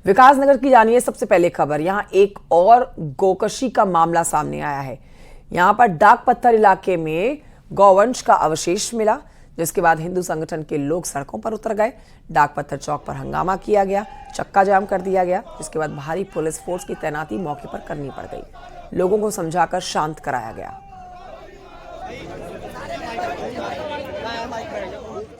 विकासनगर की जानिए सबसे पहले खबर। यहां एक और गोकशी का मामला सामने आया है। यहां पर डाक पत्थर इलाके में गौवंश का अवशेष मिला, जिसके बाद हिंदू संगठन के लोग सड़कों पर उतर गए। डाक पत्थर चौक पर हंगामा किया गया, चक्का जाम कर दिया गया, जिसके बाद भारी पुलिस फोर्स की तैनाती मौके पर करनी पड़ गई। लोगों को समझाकर शांत कराया गया।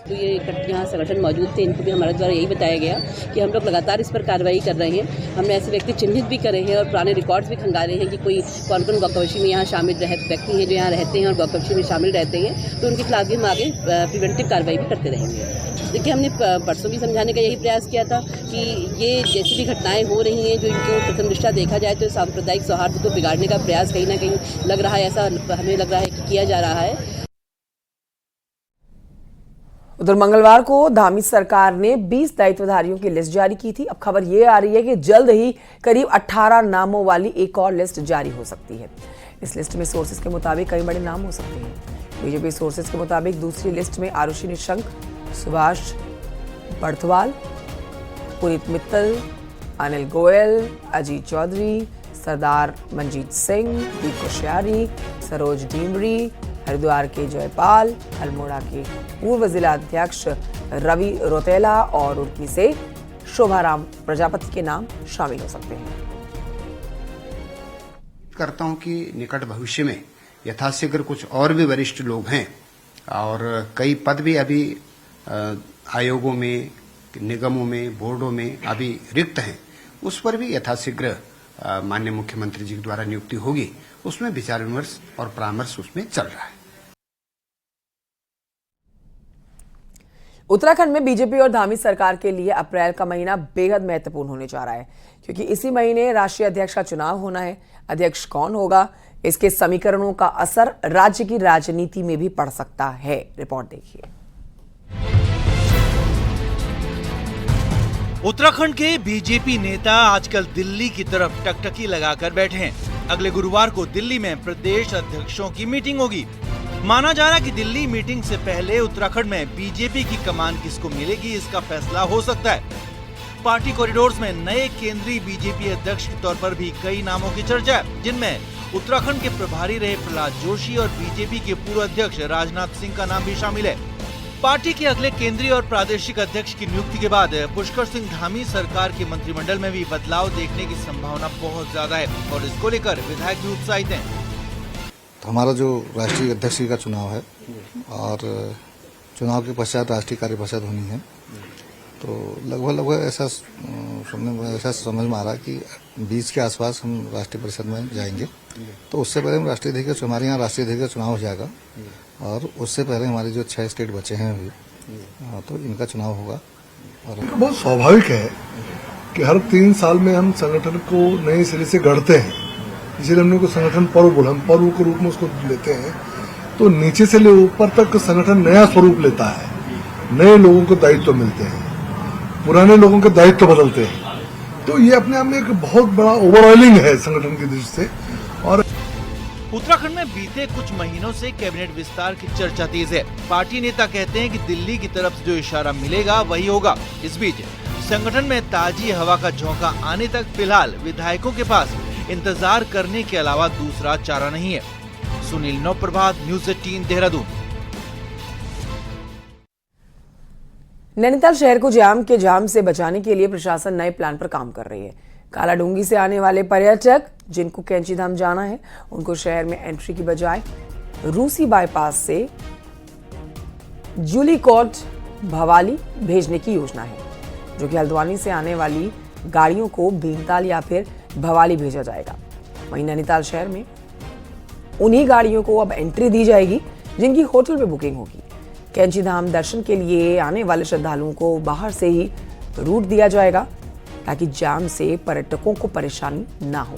तो ये यहाँ संगठन मौजूद थे, इनको भी हमारे द्वारा यही बताया गया कि हम लोग लगातार इस पर कार्रवाई कर रहे हैं। हमने ऐसे व्यक्ति चिन्हित भी करे हैं और पुराने रिकॉर्ड्स भी खंगाले हैं कि कोई कौन कौन गौकवशी में यहाँ शामिल व्यक्ति हैं जो यहाँ रहते हैं और गौकवशी में शामिल रहते हैं, तो उनके खिलाफ भी हम आगे प्रिवेंटिव कार्रवाई भी करते रहेंगे। देखिए, हमने परसों भी समझाने का यही प्रयास किया था कि ये जैसी भी घटनाएं हो रही हैं जो इनको प्रथम दृष्टया देखा जाए तो सांप्रदायिक सौहार्द को बिगाड़ने का प्रयास कहीं ना कहीं लग रहा है, ऐसा हमें लग रहा है कि किया जा रहा है। उधर मंगलवार को धामी सरकार ने 20 दायित्वधारियों की लिस्ट जारी की थी। अब खबर ये आ रही है कि जल्द ही करीब 18 नामों वाली एक और लिस्ट जारी हो सकती है। इस लिस्ट में सोर्सेज के मुताबिक कई बड़े नाम हो सकते हैं। बीजेपी सोर्सेज के मुताबिक दूसरी लिस्ट में आरुषि निशंक, सुभाष बर्थवाल, पुनीत मित्तल, अनिल गोयल, अजीत चौधरी, सरदार मंजीत सिंह, दीप कोश्यारी, सरोज डीमरी, हरिद्वार के जयपाल, अल्मोड़ा के पूर्व जिला अध्यक्ष रवि रोतेला और रुड़की से शोभाराम प्रजापति के नाम शामिल हो सकते हैं। करता हूं कि निकट भविष्य में यथाशीघ्र कुछ और भी वरिष्ठ लोग हैं और कई पद भी अभी आयोगों में, निगमों में, बोर्डों में अभी रिक्त हैं, उस पर भी यथाशीघ्र माननीय मुख्यमंत्री जी द्वारा नियुक्ति होगी। उसमें विचार विमर्श और परामर्श उसमें चल रहा है। उत्तराखंड में बीजेपी और धामी सरकार के लिए अप्रैल का महीना बेहद महत्वपूर्ण होने जा रहा है, क्योंकि इसी महीने राष्ट्रीय अध्यक्ष का चुनाव होना है। अध्यक्ष कौन होगा, इसके समीकरणों का असर राज्य की राजनीति में भी पड़ सकता है। रिपोर्ट देखिए। उत्तराखंड के बीजेपी नेता आजकल दिल्ली की तरफ टकटकी लगाकर बैठे हैं। अगले गुरुवार को दिल्ली में प्रदेश अध्यक्षों की मीटिंग होगी। माना जा रहा है कि दिल्ली मीटिंग से पहले उत्तराखंड में बीजेपी की कमान किसको मिलेगी, इसका फैसला हो सकता है। पार्टी कॉरिडोर्स में नए केंद्रीय बीजेपी अध्यक्ष के तौर पर भी कई नामों की चर्चा है, जिनमें उत्तराखंड के प्रभारी रहे प्रहलाद जोशी और बीजेपी के पूर्व अध्यक्ष राजनाथ सिंह का नाम भी शामिल है। पार्टी के अगले केंद्रीय और प्रादेशिक अध्यक्ष की नियुक्ति के बाद पुष्कर सिंह धामी सरकार के मंत्रिमंडल में भी बदलाव देखने की संभावना बहुत ज्यादा है और इसको लेकर विधायक भी उत्साहित हैं। तो हमारा जो राष्ट्रीय अध्यक्ष का चुनाव है और चुनाव के पश्चात राष्ट्रीय कार्य परिषद होनी है, तो लगभग ऐसा समझ में आ रहा है कि 20 के आसपास हम राष्ट्रीय परिषद में जाएंगे। तो उससे पहले हम राष्ट्रीय अध्यक्ष, हमारे यहाँ राष्ट्रीय अध्यक्ष का चुनाव हो जाएगा और उससे पहले हमारे जो 6 स्टेट बचे हैं अभी, तो इनका चुनाव होगा। और बहुत स्वाभाविक है कि हर 3 साल में हम संगठन को नए सिरे से गढ़ते हैं, इसीलिए हमने को संगठन पर्व बोला, हम पर्व के रूप में उसको लेते हैं। तो नीचे से ले ऊपर तक संगठन नया स्वरूप लेता है, नए लोगों को दायित्व मिलते हैं, पुराने लोगों के दायित्व बदलते हैं। तो ये अपने आप में एक बहुत बड़ा ओवरऑलिंग है संगठन की दृष्टि से। और उत्तराखंड में बीते कुछ महीनों से कैबिनेट विस्तार की चर्चा तेज है। पार्टी नेता कहते हैं कि दिल्ली की तरफ जो इशारा मिलेगा वही होगा। इस बीच संगठन में ताजी हवा का झोंका आने तक फिलहाल विधायकों के पास इंतजार करने के अलावा दूसरा चारा नहीं है। सुनील नवप्रभात, न्यूज़ 18 देहरादून। नैनीताल शहर को जाम से बचाने के लिए प्रशासन नए प्लान पर काम कर रही है। कालाडूंगी से आने वाले पर्यटक जिनको कैंचीधाम जाना है, उनको शहर में एंट्री की बजाय रूसी बाईपास से जूलीकोट भवाली भेजने की योजना है, जो कि हल्द्वानी से आने वाली गाड़ियों को भीमताल या फिर भवाली भेजा जाएगा। वहीं नैनीताल शहर में उन्हीं गाड़ियों को अब एंट्री दी जाएगी जिनकी होटल में बुकिंग होगी। कैंचीधाम दर्शन के लिए आने वाले श्रद्धालुओं को बाहर से ही रूट दिया जाएगा, ताकि जाम से पर्यटकों को परेशानी ना हो।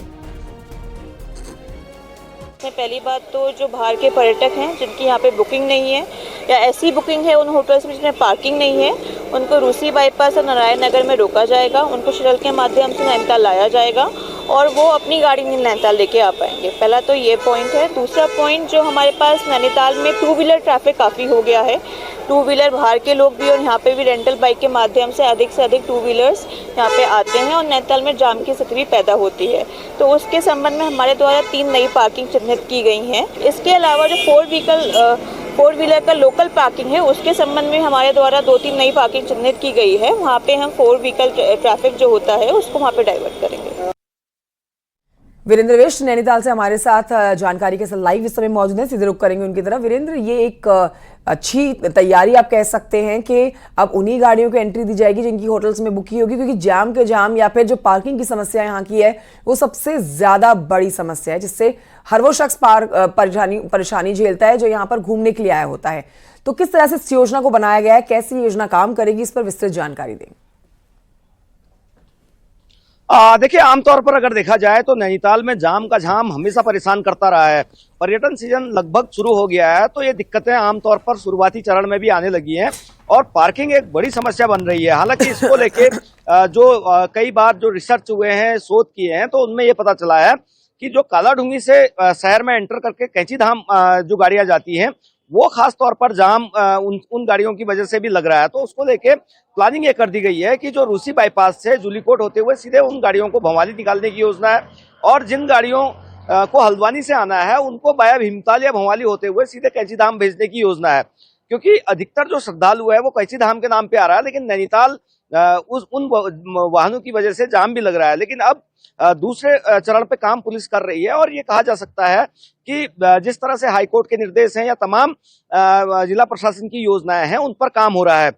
पहली बात तो जो बाहर के पर्यटक हैं जिनकी यहाँ पे बुकिंग नहीं है या ऐसी बुकिंग है उन होटल्स में जिसमें पार्किंग नहीं है, उनको रूसी बाईपास और नारायण नगर में रोका जाएगा। उनको शटल के माध्यम से नैनीताल लाया जाएगा और वो अपनी गाड़ी नहीं नैनीताल लेके आ पाएंगे। पहला तो ये पॉइंट है। दूसरा पॉइंट, जो हमारे पास नैनीताल में टू व्हीलर ट्रैफिक काफ़ी हो गया है। टू व्हीलर बाहर के लोग भी और यहाँ पे भी रेंटल बाइक के माध्यम से अधिक टू व्हीलर्स यहाँ पे आते हैं और नैनीताल में जाम की स्थिति भी पैदा होती है। तो उसके संबंध में हमारे द्वारा 3 नई पार्किंग चिन्हित की गई हैं। इसके अलावा जो 4 व्हीलर का लोकल पार्किंग है, उसके संबंध में हमारे द्वारा 2-3 नई पार्किंग चिन्हित की गई है। वहाँ पे हम 4 व्हीकल ट्रैफिक जो होता है उसको वहाँ पे डाइवर्ट करेंगे। वीरेंद्र बिष्ट नैनीताल से हमारे साथ जानकारी के साथ लाइव इस समय मौजूद हैं। सीधे रुख करेंगे उनकी तरफ। वीरेंद्र, ये एक अच्छी तैयारी आप कह सकते हैं कि अब उन्हीं गाड़ियों को एंट्री दी जाएगी जिनकी होटल्स में बुकिंग होगी, क्योंकि जाम या फिर जो पार्किंग की समस्या यहाँ की है वो सबसे ज्यादा बड़ी समस्या है, जिससे हर वो शख्स परेशानी झेलता है जो यहाँ पर घूमने के लिए आया होता है। तो किस तरह से इस योजना को बनाया गया है, कैसी योजना काम करेगी, इस पर विस्तृत जानकारी दें। देखिए, आमतौर पर अगर देखा जाए तो नैनीताल में जाम का झाम हमेशा परेशान करता रहा है। पर्यटन सीजन लगभग शुरू हो गया है तो ये दिक्कतें आमतौर पर शुरुआती चरण में भी आने लगी हैं और पार्किंग एक बड़ी समस्या बन रही है। हालांकि इसको लेके कई बार जो रिसर्च हुए हैं, शोध किए हैं, तो उनमें ये पता चला है कि जो कालाढूंगी से शहर में एंटर करके कैंची धाम जो गाड़ियां जाती हैं वो खास तौर पर जाम उन गाड़ियों की वजह से भी लग रहा है। तो उसको लेके प्लानिंग ये कर दी गई है कि जो रूसी बाईपास से जूलीकोट होते हुए सीधे उन गाड़ियों को भवाली निकालने की योजना है और जिन गाड़ियों को हल्द्वानी से आना है उनको वाया भीमताल या भवाली होते हुए सीधे कैंची धाम भेजने की योजना है। क्योंकि अधिकतर जो श्रद्धालु है वो कैंची धाम के नाम पे आ रहा है, लेकिन नैनीताल उन वाहनों की वजह से जाम भी लग रहा है। लेकिन अब दूसरे चरण पे काम पुलिस कर रही है और ये कहा जा सकता है कि जिस तरह से हाईकोर्ट के निर्देश हैं या तमाम जिला प्रशासन की योजनाएं हैं उन पर काम हो रहा है।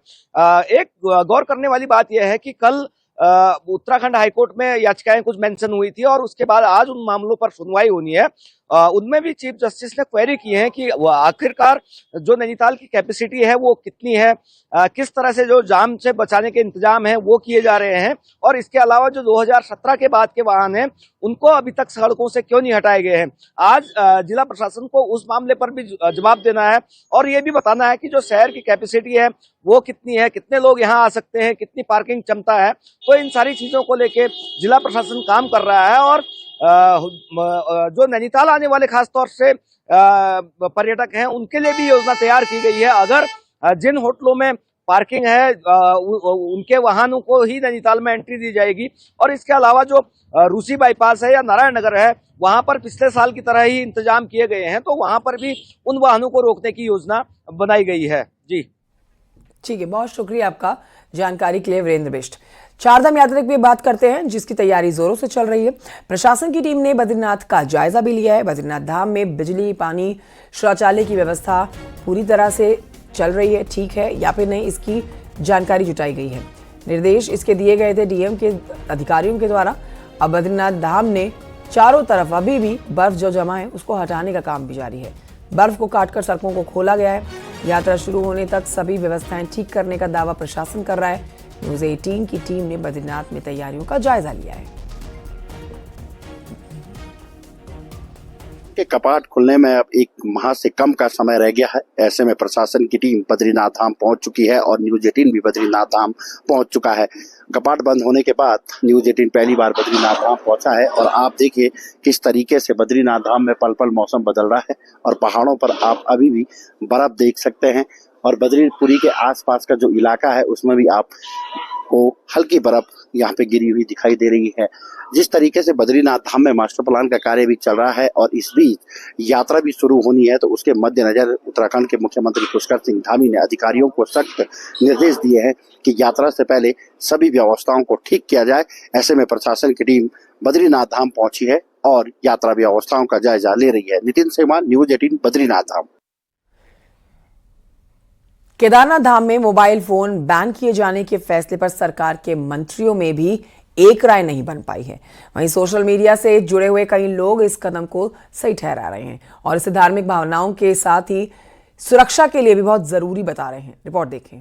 एक गौर करने वाली बात यह है कि कल उत्तराखंड हाईकोर्ट में याचिकाएं कुछ मेंशन हुई थी और उसके बाद आज उन मामलों पर सुनवाई होनी है। उनमें भी चीफ जस्टिस ने क्वेरी की है कि आखिरकार जो नैनीताल की कैपेसिटी है वो कितनी है, किस तरह से जो जाम से बचाने के इंतजाम है वो किए जा रहे हैं और इसके अलावा जो 2017 के बाद के वाहन हैं उनको अभी तक सड़कों से क्यों नहीं हटाए गए हैं। आज जिला प्रशासन को उस मामले पर भी जवाब देना है और ये भी बताना है कि जो शहर की कैपेसिटी है वो कितनी है, कितने लोग यहाँ आ सकते हैं, कितनी पार्किंग क्षमता है। तो इन सारी चीजों को लेके जिला प्रशासन काम कर रहा है और जो नैनीताल आने वाले खासतौर से पर्यटक हैं उनके लिए भी योजना तैयार की गई है। अगर जिन होटलों में पार्किंग है उनके वाहनों को ही नैनीताल में एंट्री दी जाएगी और इसके अलावा जो रूसी बाईपास है या नारायण नगर है वहां पर पिछले साल की तरह ही इंतजाम किए गए हैं, तो वहां पर भी उन वाहनों को रोकने की योजना बनाई गई है। जी ठीक है, बहुत शुक्रिया आपका जानकारी के लिए वीरेंद्र बिष्ट। चारधाम यात्रा की बात करते हैं जिसकी तैयारी जोरों से चल रही है। प्रशासन की टीम ने बद्रीनाथ का जायजा भी लिया है। बद्रीनाथ धाम में बिजली, पानी, शौचालय की व्यवस्था पूरी तरह से चल रही है, ठीक है या फिर नहीं, इसकी जानकारी जुटाई गई है। निर्देश इसके दिए गए थे डीएम के अधिकारियों के द्वारा। अब बद्रीनाथ धाम ने चारों तरफ अभी भी बर्फ जो जमा है उसको हटाने का काम भी जारी है। बर्फ को काटकर सड़कों को खोला गया है। यात्रा शुरू होने तक सभी व्यवस्थाएं ठीक करने का दावा प्रशासन कर रहा है। न्यूज़ 18 की टीम ने बद्रीनाथ में तैयारियों का जायजा लिया है। के कपाट खुलने में अब 1 माह से कम का समय रह गया है। ऐसे में प्रशासन की टीम बद्रीनाथ धाम पहुंच चुकी है और न्यूज़ 18 भी बद्रीनाथ धाम पहुंच चुका है। कपाट बंद होने के बाद न्यूज़ 18 पहली बार बद्रीनाथ धाम पहुंचा है और आप देखिए किस तरीके से बद्रीनाथ धाम में पल पल मौसम बदल रहा है और पहाड़ों पर आप अभी भी बर्फ देख सकते हैं और बद्रीपुरी के आसपास का जो इलाका है उसमें भी आप को हल्की बर्फ यहाँ पे गिरी हुई दिखाई दे रही है। जिस तरीके से बद्रीनाथ धाम में मास्टर प्लान का कार्य भी चल रहा है और इस बीच यात्रा भी शुरू होनी है, तो उसके मद्देनजर उत्तराखंड के मुख्यमंत्री पुष्कर सिंह धामी ने अधिकारियों को सख्त निर्देश दिए हैं कि यात्रा से पहले सभी व्यवस्थाओं को ठीक किया जाए। ऐसे में प्रशासन की टीम बद्रीनाथ धाम पहुंची है और यात्रा व्यवस्थाओं का जायजा ले रही है। नितिन सेमान, न्यूज़ 18 बद्रीनाथ धाम। केदारनाथ धाम में मोबाइल फोन बैन किए जाने के फैसले पर सरकार के मंत्रियों में भी एक राय नहीं बन पाई है। वहीं सोशल मीडिया से जुड़े हुए कई लोग इस कदम को सही ठहरा रहे हैं और इसे धार्मिक भावनाओं के साथ ही सुरक्षा के लिए भी बहुत जरूरी बता रहे हैं। रिपोर्ट देखें।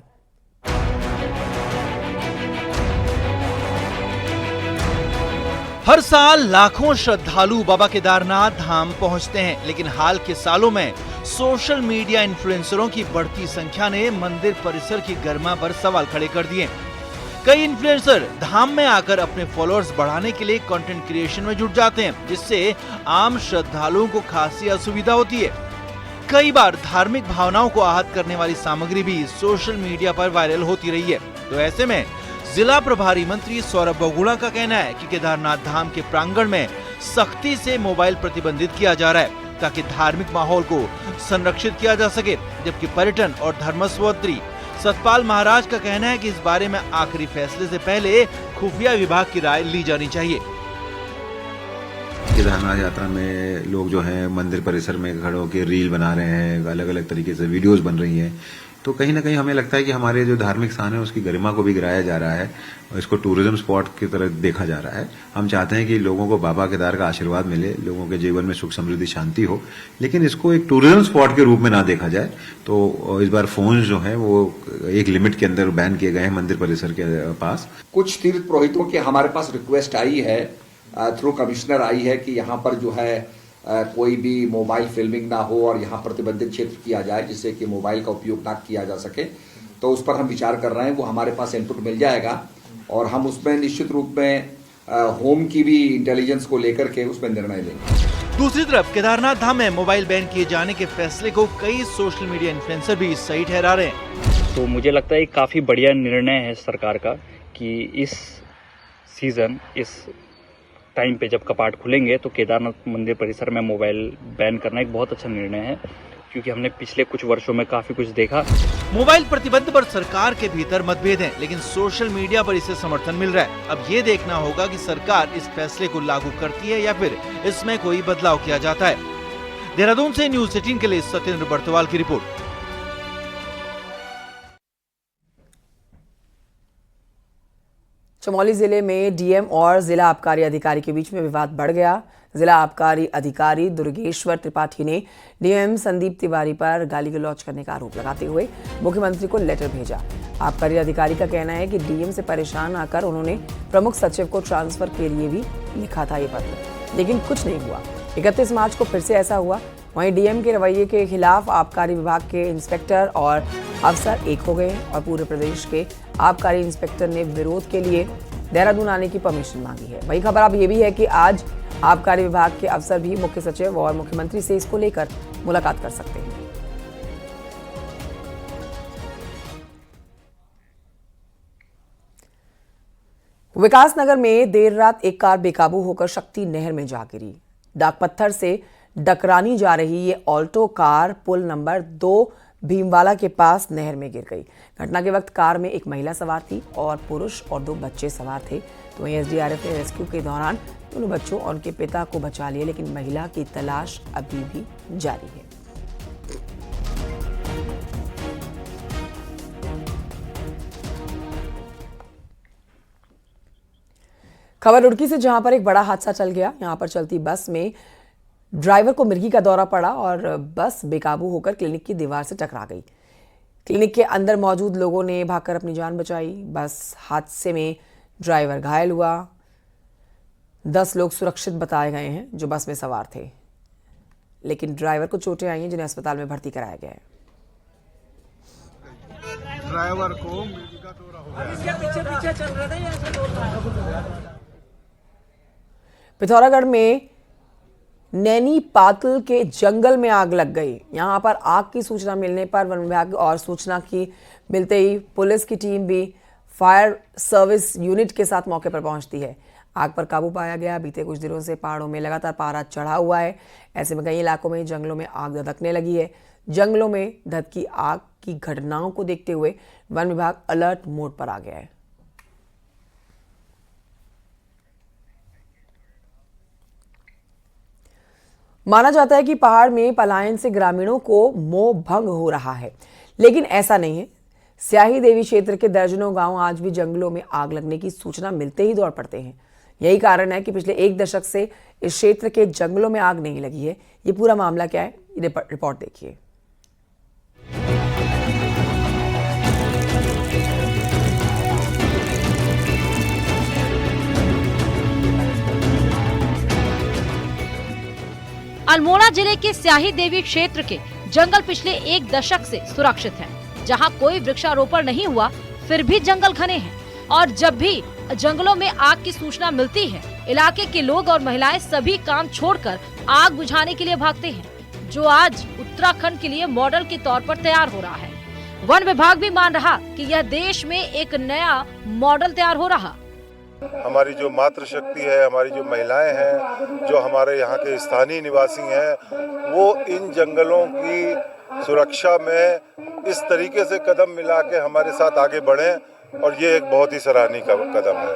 हर साल लाखों श्रद्धालु बाबा केदारनाथ धाम पहुंचते हैं, लेकिन हाल के सालों में सोशल मीडिया इन्फ्लुएंसरों की बढ़ती संख्या ने मंदिर परिसर की गरिमा पर सवाल खड़े कर दिए। कई इन्फ्लुएंसर धाम में आकर अपने फॉलोअर्स बढ़ाने के लिए कंटेंट क्रिएशन में जुट जाते हैं, जिससे आम श्रद्धालुओं को खासी असुविधा होती है। कई बार धार्मिक भावनाओं को आहत करने वाली सामग्री भी सोशल मीडिया पर वायरल होती रही है। तो ऐसे में जिला प्रभारी मंत्री सौरभ बहुगुणा का कहना है कि केदारनाथ धाम के प्रांगण में सख्ती से मोबाइल प्रतिबंधित किया जा रहा है, ताकि धार्मिक माहौल को संरक्षित किया जा सके। जबकि पर्यटन और धर्मस्व मंत्री सतपाल महाराज का कहना है कि इस बारे में आखिरी फैसले से पहले खुफिया विभाग की राय ली जानी चाहिए। केदारनाथ यात्रा में लोग जो हैं मंदिर परिसर में खड़े होकर रील बना रहे हैं, अलग अलग तरीके से वीडियोस बन रही हैं, तो कहीं ना कहीं हमें लगता है कि हमारे जो धार्मिक स्थान है उसकी गरिमा को भी गिराया जा रहा है और इसको टूरिज्म स्पॉट की तरह देखा जा रहा है। हम चाहते हैं कि लोगों को बाबा केदार का आशीर्वाद मिले, लोगों के जीवन में सुख समृद्धि शांति हो, लेकिन इसको एक टूरिज्म स्पॉट के रूप में ना देखा जाए। तो इस बार फोन जो है वो एक लिमिट के अंदर बैन किए गए हैं मंदिर परिसर के पास। कुछ तीर्थ पुरोहितों की हमारे पास रिक्वेस्ट आई है, थ्रू कमिश्नर आई है कि यहाँ पर जो है कोई भी मोबाइल फिल्मिंग ना हो और यहाँ प्रतिबंधित क्षेत्र किया जाए, जिससे कि मोबाइल का उपयोग ना किया जा सके। तो उस पर हम विचार कर रहे हैं, वो हमारे पास इनपुट मिल जाएगा और हम उसमें निश्चित रूप में होम की भी इंटेलिजेंस को लेकर के उसमें निर्णय लेंगे। दूसरी तरफ केदारनाथ धाम में मोबाइल बैन किए जाने के फैसले को कई सोशल मीडिया इन्फ्लुएंसर भी सही ठहरा रहे हैं। तो मुझे लगता है काफी बढ़िया निर्णय है सरकार का कि इस सीजन, इस टाइम पे जब कपाट खुलेंगे तो केदारनाथ मंदिर परिसर में मोबाइल बैन करना एक बहुत अच्छा निर्णय है, क्योंकि हमने पिछले कुछ वर्षों में काफी कुछ देखा। मोबाइल प्रतिबंध पर सरकार के भीतर मतभेद हैं, लेकिन सोशल मीडिया पर इसे समर्थन मिल रहा है। अब ये देखना होगा कि सरकार इस फैसले को लागू करती है या फिर इसमें कोई बदलाव किया जाता है। देहरादून से न्यूज़ 18 के लिए सत्येंद्र बर्तवाल की रिपोर्ट। चमोली जिले में डीएम और जिला आबकारी अधिकारी के बीच में विवाद बढ़ गया। जिला आबकारी अधिकारी दुर्गेश्वर त्रिपाठी ने डीएम संदीप तिवारी पर गाली गलौज करने का आरोप लगाते हुए मुख्यमंत्री को लेटर भेजा। आबकारी अधिकारी का कहना है कि डीएम से परेशान आकर उन्होंने प्रमुख सचिव को ट्रांसफर के लिए भी लिखा था ये पत्र, लेकिन कुछ नहीं हुआ। 31 मार्च को फिर से ऐसा हुआ। वहीं डीएम के रवैये के खिलाफ आबकारी विभाग के इंस्पेक्टर और अफसर एक हो गए और पूरे प्रदेश के आबकारी इंस्पेक्टर ने विरोध के लिए देहरादून आने की परमिशन मांगी है। वही खबर अब ये भी है कि आज आबकारी विभाग के अफसर भी मुख्य सचिव और मुख्यमंत्री से इसको लेकर मुलाकात कर सकते हैं। विकासनगर में देर रात एक कार बेकाबू होकर शक्ति नहर में जा गिरी। डाकपत्थर से डकरानी जा रही ये ऑल्टो कार पुल नंबर 2 भीमवाला के पास नहर में गिर गई। घटना के वक्त कार में एक महिला सवार थी और पुरुष और 2 बच्चे सवार थे। तो वहीं एसडीआरएफ ने रेस्क्यू के दौरान दोनों बच्चों और उनके पिता को बचा लिया, लेकिन महिला की तलाश अभी भी जारी है। खबर रुड़की से, जहां पर एक बड़ा हादसा चल गया। यहां पर चलती बस में ड्राइवर को मिर्गी का दौरा पड़ा और बस बेकाबू होकर क्लिनिक की दीवार से टकरा गई। क्लिनिक के अंदर मौजूद लोगों ने भागकर अपनी जान बचाई। बस हादसे में ड्राइवर घायल हुआ। 10 लोग सुरक्षित बताए गए हैं जो बस में सवार थे, लेकिन ड्राइवर को चोटें आई हैं जिन्हें अस्पताल में भर्ती कराया गया है। ड्राइवर को मिर्गी का दौरा हो गया। पीछे चल रहा था। पिथौरागढ़ में नैनी पातल के जंगल में आग लग गई। यहां पर आग की सूचना मिलने पर वन विभाग और सूचना की मिलते ही पुलिस की टीम भी फायर सर्विस यूनिट के साथ मौके पर पहुंचती है। आग पर काबू पाया गया। बीते कुछ दिनों से पहाड़ों में लगातार पारा चढ़ा हुआ है। ऐसे में कई इलाकों में जंगलों में आग धधकने लगी है। जंगलों में धधकी आग की घटनाओं को देखते हुए वन विभाग अलर्ट मोड पर आ गया है। माना जाता है कि पहाड़ में पलायन से ग्रामीणों को मोह भंग हो रहा है, लेकिन ऐसा नहीं है। स्याही देवी क्षेत्र के दर्जनों गांव आज भी जंगलों में आग लगने की सूचना मिलते ही दौड़ पड़ते हैं। यही कारण है कि पिछले 1 दशक से इस क्षेत्र के जंगलों में आग नहीं लगी है। ये पूरा मामला क्या है, रिपोर्ट देखिए। अल्मोड़ा जिले के स्याही देवी क्षेत्र के जंगल पिछले 1 दशक से सुरक्षित हैं। जहां कोई वृक्षारोपण नहीं हुआ, फिर भी जंगल घने हैं। और जब भी जंगलों में आग की सूचना मिलती है, इलाके के लोग और महिलाएं सभी काम छोड़कर आग बुझाने के लिए भागते हैं, जो आज उत्तराखंड के लिए मॉडल के तौर पर तैयार हो रहा है। वन विभाग भी मान रहा कि यह देश में एक नया मॉडल तैयार हो रहा। हमारी जो मातृशक्ति है, हमारी जो महिलाएं हैं, जो हमारे यहाँ के स्थानीय निवासी हैं, वो इन जंगलों की सुरक्षा में इस तरीके से कदम मिला के हमारे साथ आगे बढ़ें और ये एक बहुत ही सराहनीय कदम है।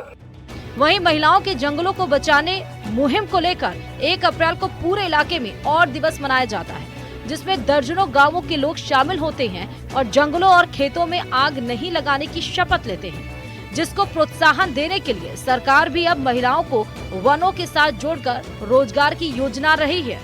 वहीं महिलाओं के जंगलों को बचाने मुहिम को लेकर 1 अप्रैल को पूरे इलाके में और दिवस मनाया जाता है, जिसमें दर्जनों गांवों के लोग शामिल होते हैं और जंगलों और खेतों में आग नहीं लगाने की शपथ लेते हैं, जिसको प्रोत्साहन देने के लिए सरकार भी अब महिलाओं को वनों के साथ जोड़कर रोजगार की योजना रही है।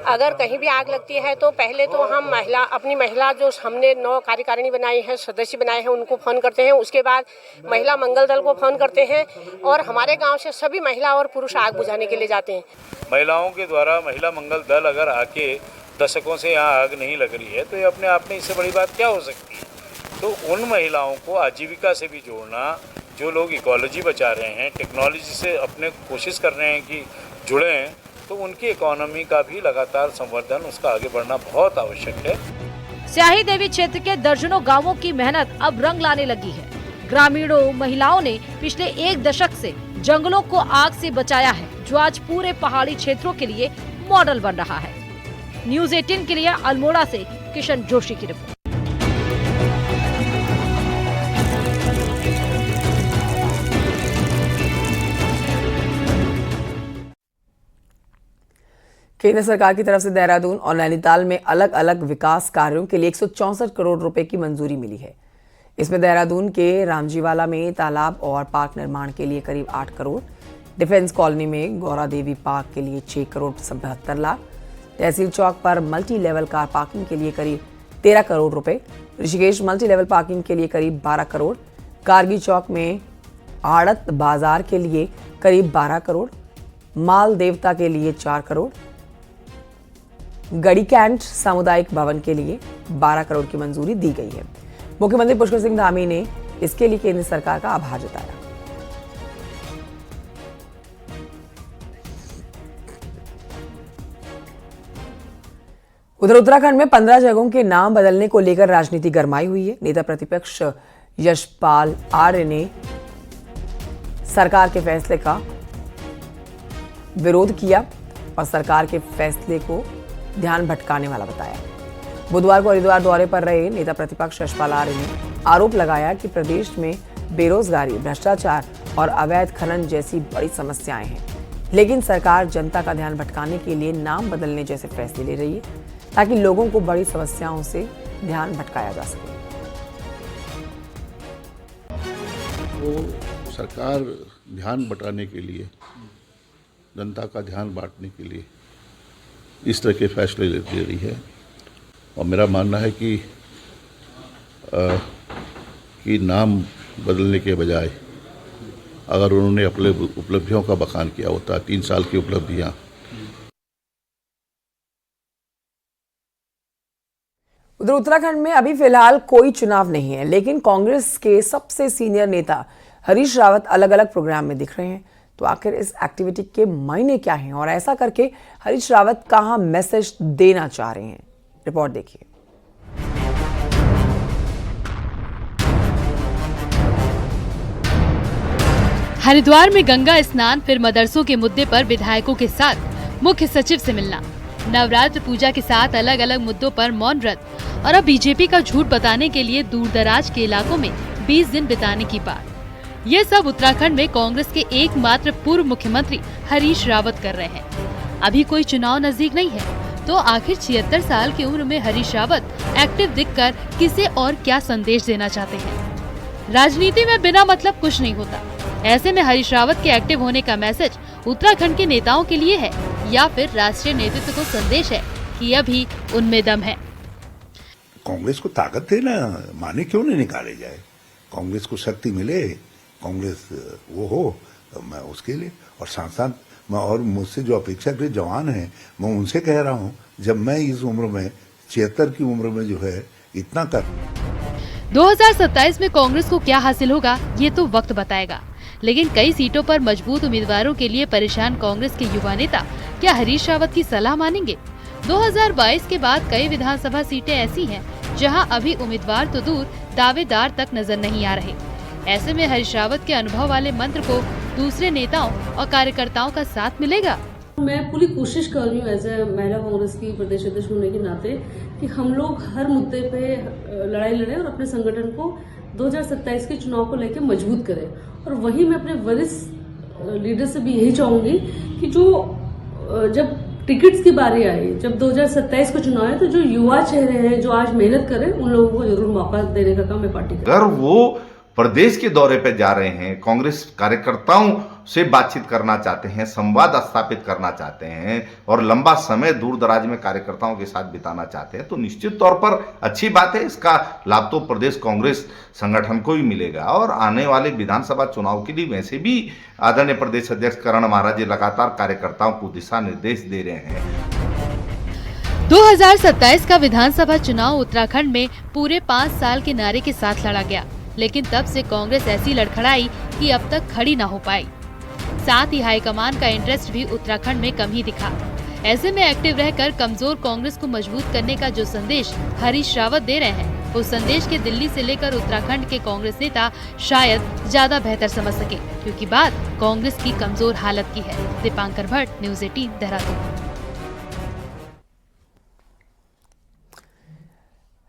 अगर कहीं भी आग लगती है तो पहले तो हम अपनी महिला जो हमने 9 कार्यकारिणी बनाई है, सदस्य बनाए हैं, उनको फोन करते हैं। उसके बाद महिला मंगल दल को फोन करते हैं और हमारे गांव से सभी महिला और पुरुष आग बुझाने के लिए जाते हैं। महिलाओं के द्वारा महिला मंगल दल अगर आके दशकों से यहाँ आग नहीं लग रही है तो ये अपने आप में इससे बड़ी बात क्या हो सकती है। तो उन महिलाओं को आजीविका से भी जोड़ना, जो लोग इकोलॉजी बचा रहे हैं, टेक्नोलॉजी से अपने कोशिश कर रहे हैं कि जुड़ें, तो उनकी इकोनॉमी का भी लगातार संवर्धन, उसका आगे बढ़ना बहुत आवश्यक है। स्याही देवी क्षेत्र के दर्जनों गांवों की मेहनत अब रंग लाने लगी है। ग्रामीणों, महिलाओं ने पिछले 1 दशक से जंगलों को आग से बचाया है, जो आज पूरे पहाड़ी क्षेत्रों के लिए मॉडल बन रहा है। न्यूज़ 18 के लिए अल्मोड़ा से किशन जोशी की रिपोर्ट। केंद्र सरकार की तरफ से देहरादून और नैनीताल में अलग अलग विकास कार्यों के लिए 164 करोड़ रुपए की मंजूरी मिली है। इसमें देहरादून के रामजीवाला में तालाब और पार्क निर्माण के लिए करीब 8 करोड़, डिफेंस कॉलोनी में गौरा देवी पार्क के लिए 6 करोड़ 77 लाख, तहसील चौक पर मल्टी लेवल कार पार्किंग के लिए करीब 13 करोड़ रुपए, ऋषिकेश मल्टी लेवल पार्किंग के लिए करीब 12 करोड़, कारगी चौक में आड़त बाजार के लिए करीब 12 करोड़, माल देवता के लिए 4 करोड़, गड़ी कैंट सामुदायिक भवन के लिए 12 करोड़ की मंजूरी दी गई है। मुख्यमंत्री पुष्कर सिंह धामी ने इसके लिए केंद्र सरकार का आभार जताया। उधर उत्तराखंड में 15 जगहों के नाम बदलने को लेकर राजनीति गरमाई हुई है। नेता प्रतिपक्ष यशपाल आर्य ने सरकार के फैसले का विरोध किया और सरकार के फैसले को ध्यान भटकाने वाला बताया। बुधवार को हरिद्वार दौरे पर रहे नेता प्रतिपक्ष यशपाल आर्य ने आरोप लगाया कि प्रदेश में बेरोजगारी, भ्रष्टाचार और अवैध खनन जैसी बड़ी समस्याएं हैं, लेकिन सरकार जनता का ध्यान भटकाने के लिए नाम बदलने जैसे फैसले ले रही है ताकि लोगों को बड़ी समस्याओं से ध्यान भटकाया जा सके। वो सरकार ध्यान बटाने के लिए, जनता का ध्यान बांटने के लिए इस तरह के फैसले ले रही है और मेरा मानना है कि नाम बदलने के बजाय अगर उन्होंने अपने उपलब्धियों का बखान किया होता, 3 साल की उपलब्धियां। उधर उत्तराखंड में अभी फिलहाल कोई चुनाव नहीं है, लेकिन कांग्रेस के सबसे सीनियर नेता हरीश रावत अलग अलग प्रोग्राम में दिख रहे हैं। तो आखिर इस एक्टिविटी के मायने क्या हैं और ऐसा करके हरीश रावत कहां मैसेज देना चाह रहे हैं, रिपोर्ट देखिए। हरिद्वार में गंगा स्नान, फिर मदरसों के मुद्दे पर विधायकों के साथ मुख्य सचिव से मिलना, नवरात्र पूजा के साथ अलग अलग मुद्दों पर मौन व्रत और अब बीजेपी का झूठ बताने के लिए दूर दराज के इलाकों में 20 दिन बिताने की बात। ये सब उत्तराखंड में कांग्रेस के एकमात्र पूर्व मुख्यमंत्री हरीश रावत कर रहे हैं। अभी कोई चुनाव नजदीक नहीं है, तो आखिर 76 साल की उम्र में हरीश रावत एक्टिव दिखकर किसे और क्या संदेश देना चाहते हैं। राजनीति में बिना मतलब कुछ नहीं होता। ऐसे में हरीश रावत के एक्टिव होने का मैसेज उत्तराखंड के नेताओं के लिए है या फिर राष्ट्रीय नेतृत्व को संदेश है कि अभी उनमें दम है। कांग्रेस को ताकत देना, माने क्यों नहीं निकाले जाए, कांग्रेस को शक्ति मिले, कांग्रेस वो हो, मैं उसके लिए और साथ साथ मैं और मुझसे जो अपेक्षाकृत जवान हैं, मैं उनसे कह रहा हूं, जब मैं इस उम्र में 76 की उम्र में जो है इतना कर। 2027 में कांग्रेस को क्या हासिल होगा ये तो वक्त बताएगा, लेकिन कई सीटों पर मजबूत उम्मीदवारों के लिए परेशान कांग्रेस के युवा नेता क्या हरीश रावत की सलाह मानेंगे? 2022 के बाद कई विधानसभा सीटें ऐसी हैं जहां अभी उम्मीदवार तो दूर दावेदार तक नजर नहीं आ रहे। ऐसे में हरीश रावत के अनुभव वाले मंत्र को दूसरे नेताओं और कार्यकर्ताओं का साथ मिलेगा। मैं पूरी कोशिश कर रही हूँ एज ए महिला कांग्रेस की प्रदेश अध्यक्ष होने के नाते कि हम लोग हर मुद्दे पे लड़ाई लड़ें और अपने संगठन को 2027 के चुनाव को लेकर मजबूत करें। और वहीं मैं अपने वरिष्ठ लीडर से भी यही चाहूंगी कि जो जब टिकट्स की बारी आई, जब 2027 का चुनाव है, तो जो युवा चेहरे हैं जो आज मेहनत करें उन लोगों को जरूर मौका देने का काम मैं पार्टी करूँ। अगर वो प्रदेश के दौरे पे जा रहे हैं, कांग्रेस कार्यकर्ताओं से बातचीत करना चाहते हैं, संवाद स्थापित करना चाहते हैं और लंबा समय दूर दराज में कार्यकर्ताओं के साथ बिताना चाहते हैं, तो निश्चित तौर पर अच्छी बात है। इसका लाभ तो प्रदेश कांग्रेस संगठन को ही मिलेगा और आने वाले विधानसभा चुनाव के लिए वैसे भी आदरणीय प्रदेश अध्यक्ष करण महाराज जी लगातार कार्यकर्ताओं को दिशा निर्देश दे रहे हैं। 2027 का विधानसभा चुनाव उत्तराखंड में पूरे 5 साल के नारे के साथ लड़ा गया, लेकिन तब से कांग्रेस ऐसी लड़खड़ाई कि अब तक खड़ी न हो पाई। साथ ही हाईकमान का इंटरेस्ट भी उत्तराखंड में कम ही दिखा। ऐसे में एक्टिव रहकर कमजोर कांग्रेस को मजबूत करने का जो संदेश हरीश रावत दे रहे हैं, उस संदेश के दिल्ली से लेकर उत्तराखंड के कांग्रेस नेता शायद ज्यादा बेहतर समझ सके, क्योंकि बात कांग्रेस की कमजोर हालत की है। दीपांकर भट्ट, न्यूज 18 देहरादून।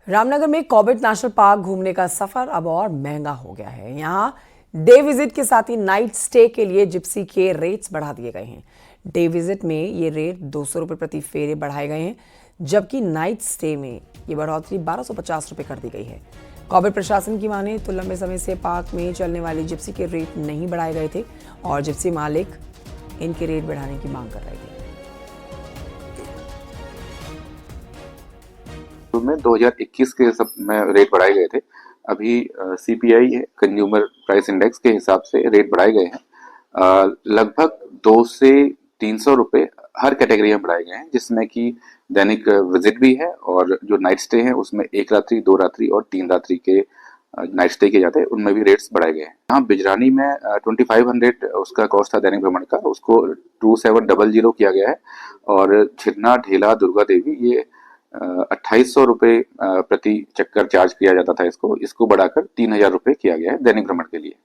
रामनगर में कॉर्बेट नेशनल पार्क घूमने का सफर अब और महंगा हो गया है। यहाँ डे विजिट के साथ ही नाइट स्टे के लिए जिप्सी के रेट्स बढ़ा दिए गए हैं। डे विजिट में ये रेट 200 रुपये प्रति फेरे बढ़ाए गए हैं, जबकि नाइट स्टे में ये बढ़ोतरी 1250 रुपये कर दी गई है। कॉर्बेट प्रशासन की माने तो लंबे समय से पार्क में चलने वाली जिप्सी के रेट नहीं बढ़ाए गए थे और जिप्सी मालिक इनके रेट बढ़ाने की मांग कर रहे थे। में 2021 के सब में रेट बढ़ाए गए थे। अभी सीपीआई कंज्यूमर प्राइस इंडेक्स के हिसाब से रेट बढ़ाए गए हैं। लगभग 200 से 300 रुपए हर कैटेगरी में बढ़ाए गए हैं, जिसमें कि दैनिक विजिट भी है और जो नाइट स्टे है उसमें 1 रात्रि 2 रात्रि और 3 रात्रि के नाइट स्टे किए जाते हैं, उनमें भी रेट्स बढ़ाए गए हैं। यहाँ बिजरानी में 2500 उसका कॉस्ट था दैनिक भ्रमण का, उसको 2700 किया गया है और छिन्ना ढेला दुर्गा देवी ये 2800 रुपये प्रति चक्कर चार्ज किया जाता था। इसको बढ़ाकर 3000 रुपये किया गया है दैनिक भ्रमण के लिए।